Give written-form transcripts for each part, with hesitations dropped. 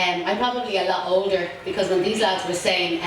I'm probably a lot older, because when these lads were saying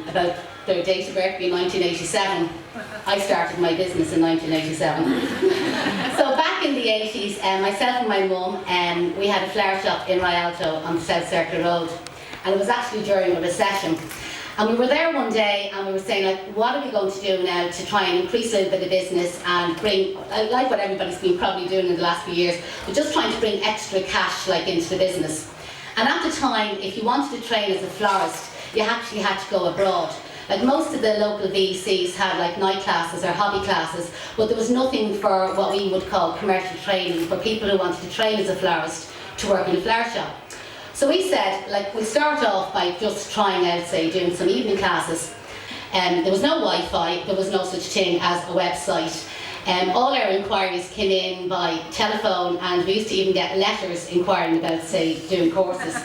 about their date of birth being 1987, I started my business in 1987. So back in the 80s, myself and my mum, we had a flower shop in Rialto on the South Circular Road, and it was actually during a recession. And we were there one day and we were saying, like, what are we going to do now to try and increase a little bit of business and bring, like what everybody's been probably doing in the last few years, but just trying to bring extra cash like into the business. And at the time, if you wanted to train as a florist, you actually had to go abroad. Like most of the local VCs had like night classes or hobby classes, but there was nothing for what we would call commercial training for people who wanted to train as a florist to work in a flower shop. So we said, like, we'll start off by just trying out, say, doing some evening classes. There was no Wi-Fi, there was no such thing as a website. All our inquiries came in by telephone, and we used to even get letters inquiring about, say, doing courses.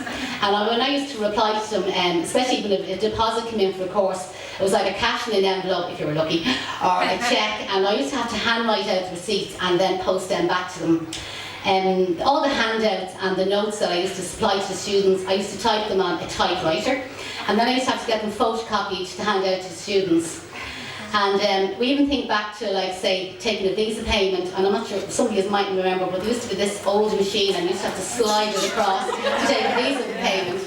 And when I used to reply to them, especially when a deposit came in for a course, it was like a cash in an envelope, if you were lucky, or a cheque, and I used to have to handwrite out the receipts and then post them back to them. All the handouts and the notes that I used to supply to the students, I used to type them on a typewriter, and then I used to have to get them photocopied to hand out to the students. And we even think back to, like, say, taking a visa payment, and I'm not sure, some of you might remember, but there used to be this old machine and you used to have to slide it across to take a visa payment.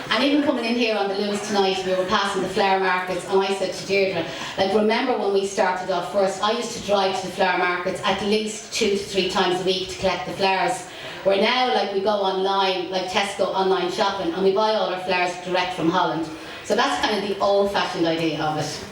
And even coming in here on the Lewis tonight, we were passing the flower markets, and I said to Deirdre, like, remember when we started off first, I used to drive to the flower markets at least 2 to 3 times a week to collect the flowers. Where now, like, we go online, like Tesco online shopping, and we buy all our flowers direct from Holland. So that's kind of the old-fashioned idea of it.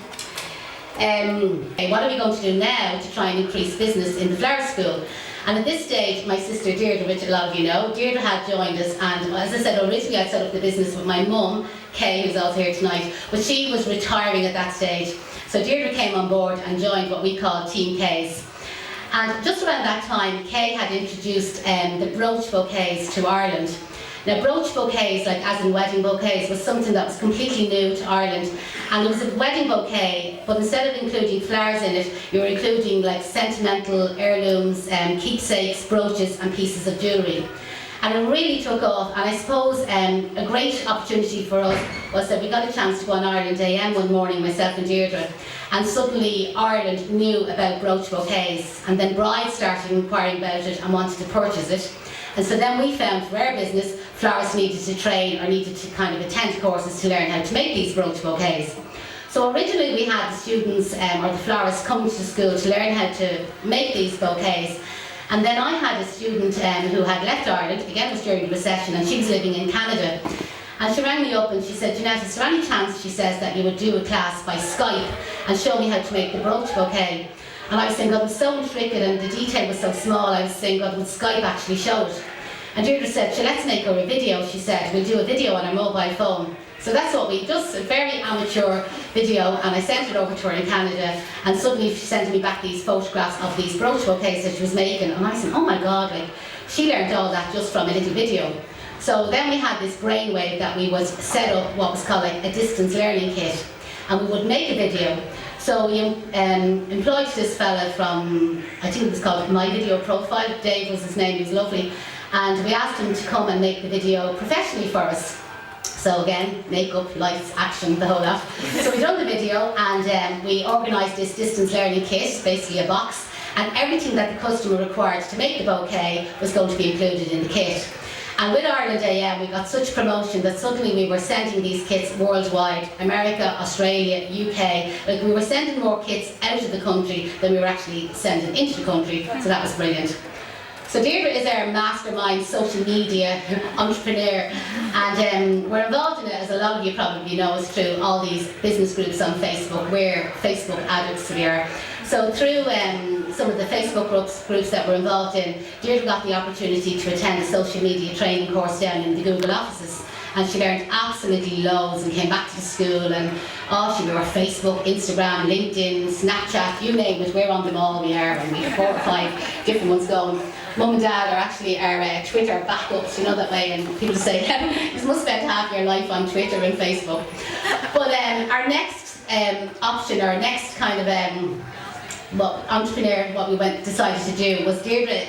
What are we going to do now to try and increase business in the flower school? And at this stage, my sister Deirdre, which a lot of you know, Deirdre had joined us, and as I said, originally I set up the business with my mum, Kay, who's also here tonight, but she was retiring at that stage. So Deirdre came on board and joined what we call Team Kays. And just around that time, Kay had introduced the brooch bouquets to Ireland. Now, brooch bouquets, like as in wedding bouquets, was something that was completely new to Ireland. And it was a wedding bouquet, but instead of including flowers in it, you were including like sentimental heirlooms, keepsakes, brooches and pieces of jewellery. And it really took off, and I suppose a great opportunity for us was that we got a chance to go on Ireland AM one morning, myself and Deirdre, and suddenly Ireland knew about brooch bouquets, and then brides started inquiring about it and wanted to purchase it. And so then we found for our business, florists needed to train or needed to kind of attend courses to learn how to make these brooch bouquets. So originally we had the students or the florists come to the school to learn how to make these bouquets. And then I had a student who had left Ireland, again it was during the recession, and she was living in Canada. And she rang me up and she said, Janette, is there any chance, she says, that you would do a class by Skype and show me how to make the brooch bouquet? And I was saying, God, it was so intricate and the detail was so small, I was saying, God, would Skype actually show it? And Deirdre said, so let's make her a video, she said, we'll do a video on our mobile phone. So that's what we, just a very amateur video, and I sent it over to her in Canada, and suddenly she sent me back these photographs of these brooch bouquets that she was making, and I said, oh my God, like, she learned all that just from a little video. So then we had this brainwave that we would set up what was called like a distance learning kit, and we would make a video. So we employed this fella from, I think it was called My Video Profile, Dave was his name, he was lovely, and we asked him to come and make the video professionally for us. So again, makeup, lights, action, the whole lot. So we done the video, and we organised this distance learning kit, basically a box, and everything that the customer required to make the bouquet was going to be included in the kit. And with Ireland AM, we got such promotion that suddenly we were sending these kits worldwide, America, Australia, UK, like we were sending more kits out of the country than we were actually sending into the country, so that was brilliant. So Deirdre is our mastermind social media entrepreneur, and we're involved in it, as a lot of you probably know, is through all these business groups on Facebook. We're Facebook addicts, we are. So through some of the Facebook groups that we're involved in, Deirdre got the opportunity to attend a social media training course down in the Google offices. And she learned absolutely loads and came back to the school, and she were Facebook, Instagram, LinkedIn, Snapchat, you name it, we're on them all, we are, and we have 4 or 5 different ones going. Mum and Dad are actually our Twitter backups, you know, that way, and people say, you must spend half your life on Twitter and Facebook. But our next option, our next kind of entrepreneur, what we decided to do was Deirdre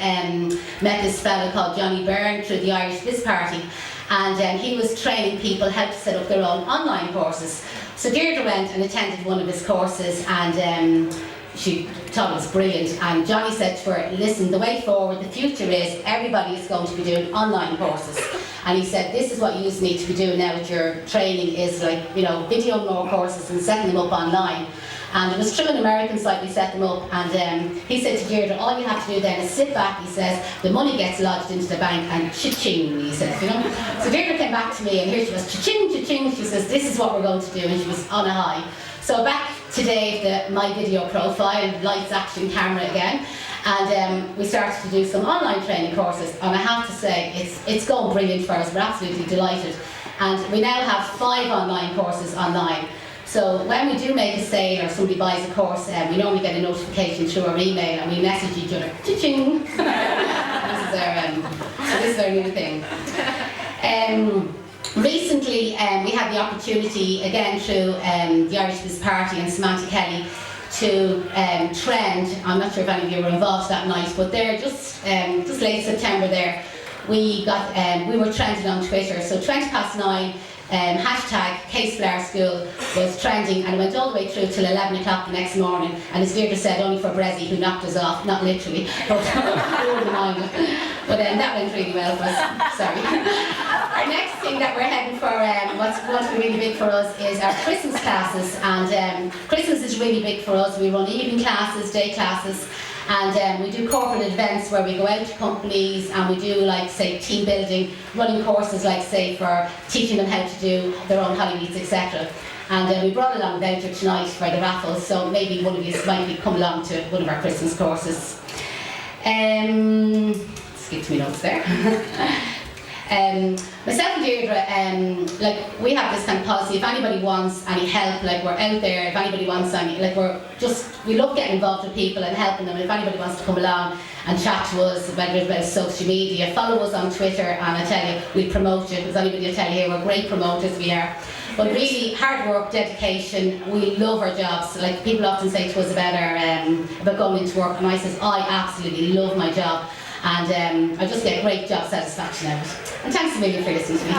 met this fellow called Johnny Byrne through the Irish Biz Party. and he was training people how to set up their own online courses. So Deirdre went and attended one of his courses, and she thought it was brilliant. And Johnny said to her, listen, the way forward, the future is everybody is going to be doing online courses. And he said, this is what you need to be doing now with your training, is like, you know, video more courses and setting them up online. And it was through an American site we set them up, and he said to Deirdre, all you have to do then is sit back, he says, the money gets lodged into the bank and cha-ching, he says, you know. So Deirdre came back to me, and here she was, cha-ching, cha-ching, she says, this is what we're going to do, and she was on a high. So back to Dave, my video profile, lights, action, camera again, and we started to do some online training courses, and I have to say, it's going brilliant for us, we're absolutely delighted. And we now have 5 online courses online. So when we do make a sale or somebody buys a course, we normally get a notification through our email, and we message each other, cha-ching. This is our new thing. Recently, we had the opportunity, again through the Irish Business Party and Samantha Kelly, to trend. I'm not sure if any of you were involved that night, but there, just late September there, we were trending on Twitter. So 9:20. Hashtag Case Flower School was trending, and it went all the way through till 11 o'clock the next morning, and as Deirdre said, only for Brezzy, who knocked us off, not literally, but that went really well for us, sorry. Our next thing that we're heading for, what's going to be really big for us, is our Christmas classes, and Christmas is really big for us. We run evening classes, day classes, and we do corporate events where we go out to companies and we do, like, say, team building, running courses, like, say, for teaching them how to do their own hollyweeds, etc. And we brought along a voucher tonight for the raffles, so maybe one of you might come along to one of our Christmas courses. Skip to my notes there. Myself and Deirdre, like, we have this kind of policy, if anybody wants any help, like, we're out there, if anybody wants any, like, we love getting involved with people and helping them. If anybody wants to come along and chat to us, whether it's about social media, follow us on Twitter, and I tell you, we promote you, because anybody will tell you here, we're great promoters, we are. But really, hard work, dedication, we love our jobs. Like, people often say to us about about going into work, and I says, I absolutely love my job. And I just get great job satisfaction out of it. And thanks a million for listening to me.